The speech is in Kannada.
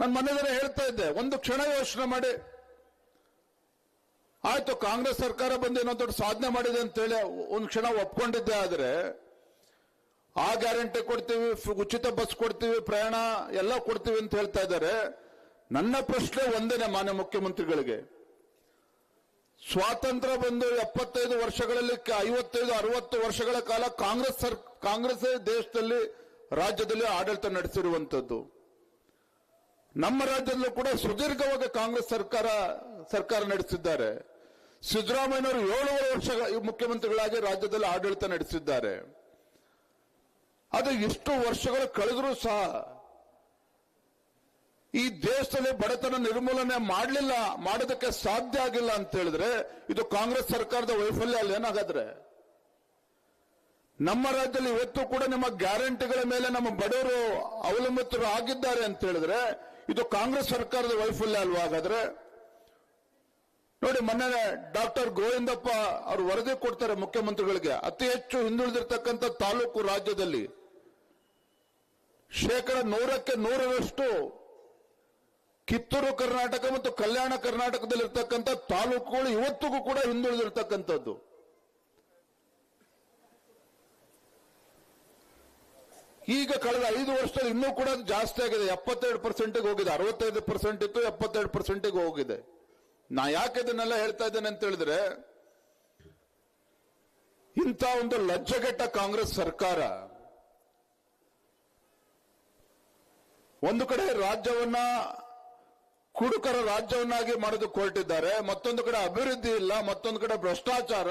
ನಾನು ಮೊನ್ನೆ ಹೇಳ್ತಾ ಇದ್ದೆ, ಒಂದು ಕ್ಷಣ ಯೋಚನೆ ಮಾಡಿ. ಆಯ್ತು, ಕಾಂಗ್ರೆಸ್ ಸರ್ಕಾರ ಬಂದು ಏನೋ ದೊಡ್ಡ ಸಾಧನೆ ಮಾಡಿದೆ ಅಂತೇಳಿ ಒಂದು ಕ್ಷಣ ಒಪ್ಕೊಂಡಿದ್ದೆ. ಆದ್ರೆ ಆ ಗ್ಯಾರಂಟಿ ಕೊಡ್ತೀವಿ, ಉಚಿತ ಬಸ್ ಕೊಡ್ತೀವಿ, ಪ್ರಯಾಣ ಎಲ್ಲ ಕೊಡ್ತೀವಿ ಅಂತ ಹೇಳ್ತಾ ಇದ್ದಾರೆ. ನನ್ನ ಪ್ರಶ್ನೆ ಒಂದೇನೆ ಮಾನ್ಯ ಮುಖ್ಯಮಂತ್ರಿಗಳಿಗೆ, ಸ್ವಾತಂತ್ರ್ಯ ಬಂದು 75 ವರ್ಷಗಳಲ್ಲಿ 55-60 ವರ್ಷಗಳ ಕಾಲ ಕಾಂಗ್ರೆಸ್ ದೇಶದಲ್ಲಿ ರಾಜ್ಯದಲ್ಲಿ ಆಡಳಿತ ನಡೆಸಿರುವಂತದ್ದು. ನಮ್ಮ ರಾಜ್ಯದಲ್ಲೂ ಕೂಡ ಸುದೀರ್ಘವಾಗಿ ಕಾಂಗ್ರೆಸ್ ಸರ್ಕಾರ ನಡೆಸಿದ್ದಾರೆ. ಸಿದ್ದರಾಮಯ್ಯನವರು 7 ವರ್ಷ ಮುಖ್ಯಮಂತ್ರಿಗಳಾಗಿ ರಾಜ್ಯದಲ್ಲಿ ಆಡಳಿತ ನಡೆಸಿದ್ದಾರೆ. ಅದು ಇಷ್ಟು ವರ್ಷಗಳು ಕಳೆದರೂ ಸಹ ಈ ದೇಶದಲ್ಲಿ ಬಡತನ ನಿರ್ಮೂಲನೆ ಮಾಡೋದಕ್ಕೆ ಸಾಧ್ಯ ಆಗಿಲ್ಲ ಅಂತ ಹೇಳಿದ್ರೆ ಇದು ಕಾಂಗ್ರೆಸ್ ಸರ್ಕಾರದ ವೈಫಲ್ಯ ಅಲ್ಲ ಏನಾಗಾದ್ರೆ? ನಮ್ಮ ರಾಜ್ಯದಲ್ಲಿ ಇವತ್ತು ಕೂಡ ನಿಮ್ಮ ಗ್ಯಾರಂಟಿಗಳ ಮೇಲೆ ನಮ್ಮ ಬಡವರು ಅವಲಂಬಿತರು ಆಗಿದ್ದಾರೆ ಅಂತ ಹೇಳಿದ್ರೆ ಇದು ಕಾಂಗ್ರೆಸ್ ಸರ್ಕಾರದ ವೈಫಲ್ಯ ಅಲ್ವಾ ಹಾಗಾದ್ರೆ? ನೋಡಿ, ಮೊನ್ನೆ ಡಾಕ್ಟರ್ ಗೋವಿಂದಪ್ಪ ಅವರು ವರದಿ ಕೊಡ್ತಾರೆ ಮುಖ್ಯಮಂತ್ರಿಗಳಿಗೆ. ಅತಿ ಹೆಚ್ಚು ಹಿಂದುಳಿದಿರ್ತಕ್ಕಂಥ ತಾಲೂಕು ರಾಜ್ಯದಲ್ಲಿ 100% ಕಿತ್ತೂರು ಕರ್ನಾಟಕ ಮತ್ತು ಕಲ್ಯಾಣ ಕರ್ನಾಟಕದಲ್ಲಿರ್ತಕ್ಕಂಥ ತಾಲೂಕುಗಳು ಇವತ್ತಿಗೂ ಕೂಡ ಹಿಂದುಳಿದಿರ್ತಕ್ಕಂಥದ್ದು. ಈಗ ಕಳೆದ 5 ವರ್ಷದಲ್ಲಿ ಇನ್ನೂ ಕೂಡ ಜಾಸ್ತಿ ಆಗಿದೆ. 72% ಹೋಗಿದೆ. 65% ಇತ್ತು, 72% ಹೋಗಿದೆ. ನಾ ಯಾಕೆ ಇದನ್ನೆಲ್ಲ ಹೇಳ್ತಾ ಇದ್ದೇನೆ ಅಂತ ಹೇಳಿದ್ರೆ, ಇಂಥ ಒಂದು ಲಜ್ಜೆಗೆಟ್ಟ ಕಾಂಗ್ರೆಸ್ ಸರ್ಕಾರ ಒಂದು ಕಡೆ ರಾಜ್ಯವನ್ನ ಕುಡುಕರ ರಾಜ್ಯವನ್ನಾಗಿ ಮಾಡೋದಕ್ಕೆ ಹೊರಟಿದ್ದಾರೆ, ಮತ್ತೊಂದು ಕಡೆ ಅಭಿವೃದ್ಧಿ ಇಲ್ಲ, ಮತ್ತೊಂದು ಕಡೆ ಭ್ರಷ್ಟಾಚಾರ,